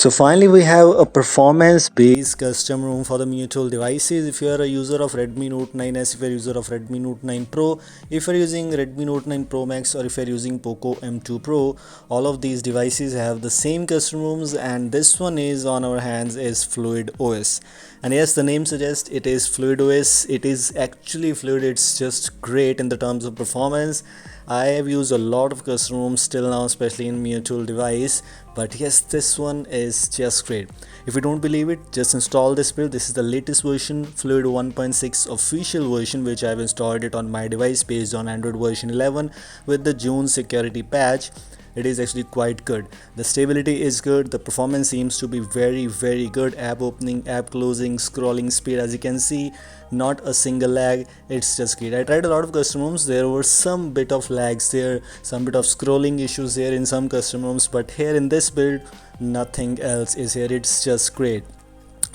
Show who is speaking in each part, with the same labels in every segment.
Speaker 1: So finally, we have a performance-based custom ROM for the Mutable devices. If you are a user of Redmi Note 9s, if you are a user of Redmi Note 9 Pro, if you are using Redmi Note 9 Pro Max, or if you are using Poco M2 Pro, all of these devices have the same custom ROMs, and this one is on our hands is Fluid OS. And yes, the name suggests it is Fluid OS. It is actually fluid. It's just great in the terms of performance. I have used a lot of custom ROMs till now, especially in Mutable device, but yes, this one is just great. If you don't believe it, just install this build. This is the latest version, Fluid 1.6 official version, which I've installed it on my device based on Android version 11 with the June security patch. It is actually quite good. The stability is good, the performance seems to be very good. App opening, app closing, scrolling speed, as you can see, not a single lag. It's just great. I tried a lot of custom ROMs. There were some bit of lags there, some bit of scrolling issues there in some custom ROMs, but here in this build nothing else is here. It's just great.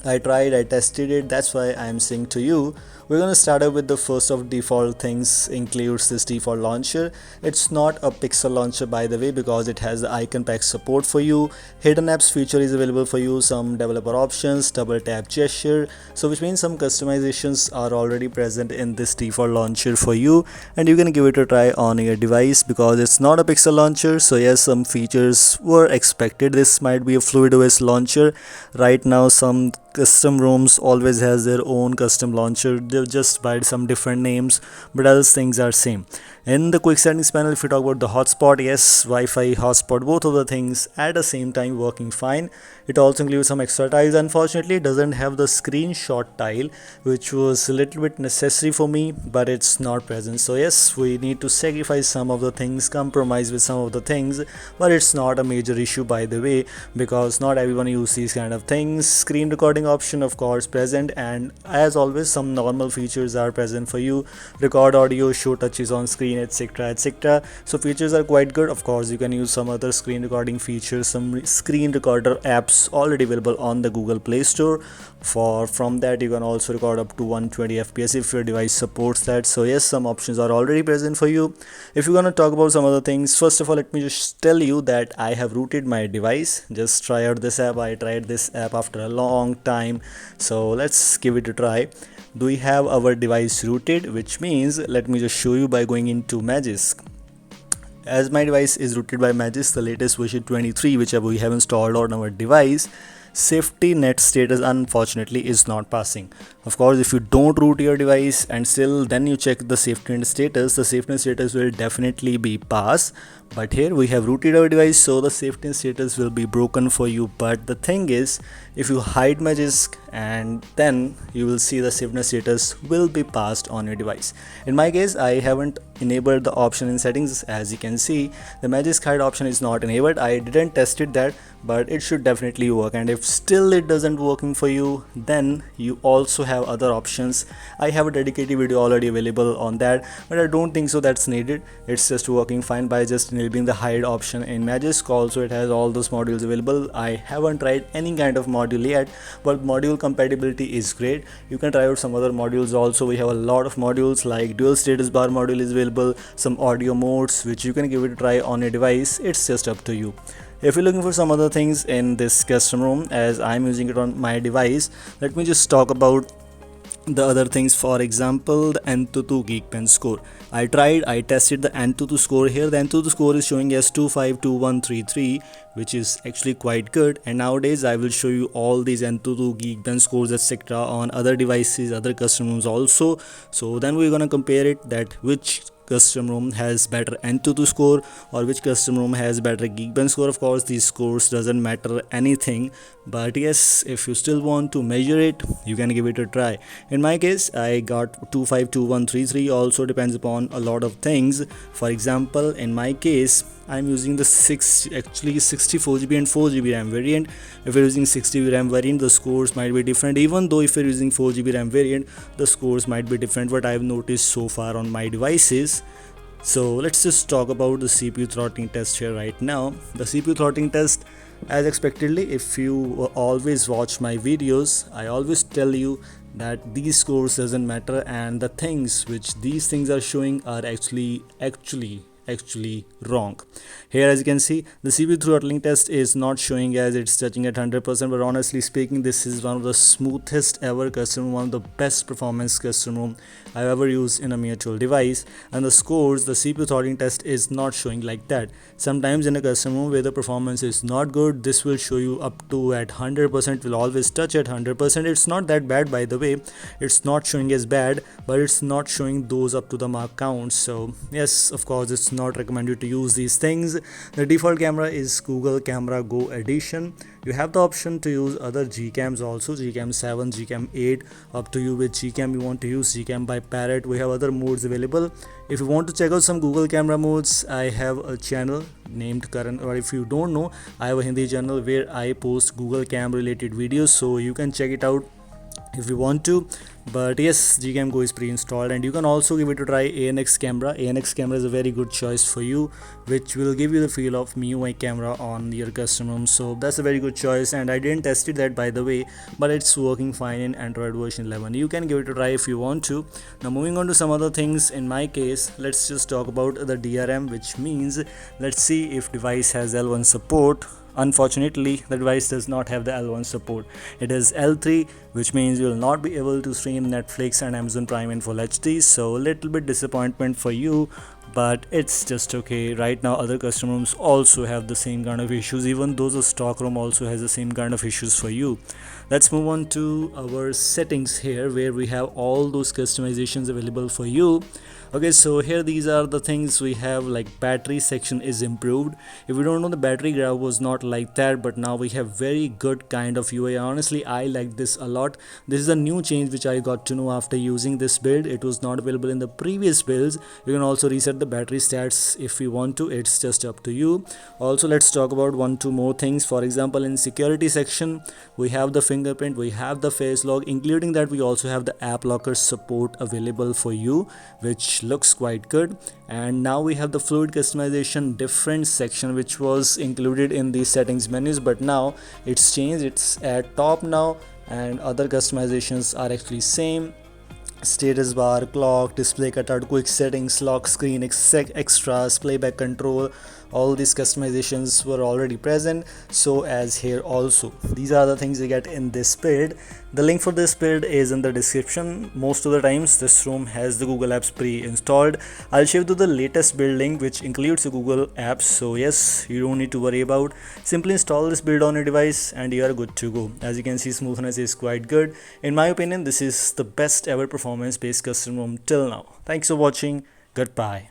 Speaker 1: I tried, I tested it, that's why I'm saying to you. We're gonna start up with the first of default things, includes this default launcher. It's not a pixel launcher, by the way, because it has the icon pack support for you. Hidden apps feature is available for you, some developer options, double tap gesture, so which means some customizations are already present in this default launcher for you, and you can give it a try on your device because it's not a pixel launcher. So yes, some features were expected. This might be a Fluid OS launcher. Right now some custom ROMs always has their own custom launcher. They just by some different names, but other things are same. In the quick settings panel, if you talk about the hotspot, yes, Wi-Fi, hotspot, both of the things at the same time working fine. It also includes some extra tiles. Unfortunately, it doesn't have the screenshot tile, which was a little bit necessary for me, but it's not present. So yes, we need to sacrifice some of the things, compromise with some of the things, but it's not a major issue, by the way, because not everyone uses these kind of things. Screen recording option, of course, present, and as always some normal features are present for you. Record audio, show touches on screen, etc. So features are quite good. Of course, you can use some other screen recording features, some screen recorder apps already available on the Google Play Store. From that, you can also record up to 120 fps if your device supports that. So yes, some options are already present for you. If you're gonna talk about some other things, first of all, let me just tell you that I have rooted my device. Just try out this app. I tried this app after a long time, so let's give it a try. Do we have our device rooted, which means let me just show you by going into Magisk. As my device is rooted by Magisk, the latest version 23, which we have installed on our device, safety net status unfortunately is not passing. Of course, if you don't root your device and still then you check the safety net status, the safety net status will definitely be pass. But here we have rooted our device, so the safety net status will be broken for you. But the thing is, if you hide Magisk, and then you will see the safety net status will be passed on your device. In my case, I haven't enabled the option in settings. As you can see, the Magisk hide option is not enabled. I didn't test it that, but it should definitely work. And if still it doesn't working for you, then you also have other options. I have a dedicated video already available on that, but I don't think so that's needed. It's just working fine by just enabling the hide option in Magisk. Also, it has all those modules available. I haven't tried any kind of module yet, but module compatibility is great. You can try out some other modules also. We have a lot of modules like dual status bar module is available, some audio modes which you can give it a try on your device. It's just up to you. If you're looking for some other things in this custom ROM, as I'm using it on my device, let me just talk about the other things. For example, the Antutu Geekbench score. I tested the Antutu score here. The Antutu score is showing as 252133, which is actually quite good. And nowadays I will show you all these Antutu Geekbench scores, etc. on other devices, other custom ROMs also. So then we're gonna compare it, that which custom ROM has better Antutu score or which custom ROM has better Geekbench score. Of course, these scores doesn't matter anything, but yes, if you still want to measure it, you can give it a try. In my case, I got 252133. Also depends upon a lot of things. For example, in my case, I'm using the 64GB and 4GB RAM variant. If you're using 6GB RAM variant, the scores might be different. Even though if you're using 4GB RAM variant, the scores might be different, what I've noticed so far on my devices. So let's just talk about the CPU throttling test here right now. The CPU throttling test, as expectedly, if you always watch my videos, I always tell you that these scores doesn't matter, and the things which these things are showing are actually actually wrong. Here, as you can see, the CPU throttling test is not showing as it's touching at 100%, but honestly speaking, this is one of the smoothest ever custom, one of the best performance custom ROM I've ever used in a Mia Tool device. And the scores, the CPU throttling test is not showing like that. Sometimes in a custom ROM where the performance is not good, this will show you up to at 100%, will always touch at 100%. It's not that bad, by the way. It's not showing as bad, but it's not showing those up to the mark counts. So yes, of course, it's not recommended to use these things. The default camera is Google Camera Go Edition. You have the option to use other Gcams also, Gcam 7, Gcam 8, up to you which Gcam you want to use. Gcam by Parrot, we have other modes available. If you want to check out some Google camera modes, I have a channel named Karan, or if you don't know, I have a Hindi channel where I post Google Cam related videos, so you can check it out if you want to. But yes, Gcam Go is pre-installed, and you can also give it a try ANX camera. ANX camera is a very good choice for you, which will give you the feel of MIUI camera on your custom ROM. So that's a very good choice, and I didn't test it that, by the way, but it's working fine in Android version 11. You can give it a try if you want to. Now moving on to some other things. In my case, let's just talk about the DRM, which means let's see if device has L1 support. Unfortunately, the device does not have the L1 support. It is L3, which means you will not be able to stream Netflix and Amazon Prime in full HD. So a little bit disappointment for you, but it's just okay. Right now other custom ROMs also have the same kind of issues, even though the stock ROM also has the same kind of issues for you. Let's move on to our settings here, where we have all those customizations available for you. Okay, so here these are the things we have. Like battery section is improved. If you don't know, the battery graph was not like that, but now we have very good kind of UI. Honestly, I like this a lot. This is a new change which I got to know after using this build. It was not available in the previous builds. You can also reset the battery stats if you want to. It's just up to you. Also, let's talk about 1-2 more things. For example, in security section, we have the fingerprint, we have the face lock, including that we also have the app locker support available for you, which looks quite good. And now we have the fluid customization different section, which was included in the settings menus, but now it's changed. It's at top now, and other customizations are actually same. Status bar, clock, display cutout, quick settings, lock screen, extras, playback control, all these customizations were already present, so as here also. These are the things you get in this build. The link for this build is in the description. Most of the times this ROM has the Google Apps pre-installed. I'll share you the latest build link, which includes the Google Apps, so yes, you don't need to worry about. Simply install this build on your device and you are good to go. As you can see, smoothness is quite good. In my opinion, this is the best ever performance based custom ROM till now. Thanks for watching. Goodbye.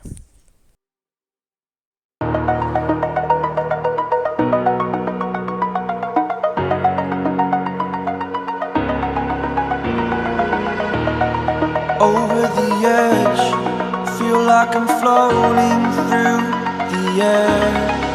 Speaker 2: Over the edge, feel like I'm floating through the air.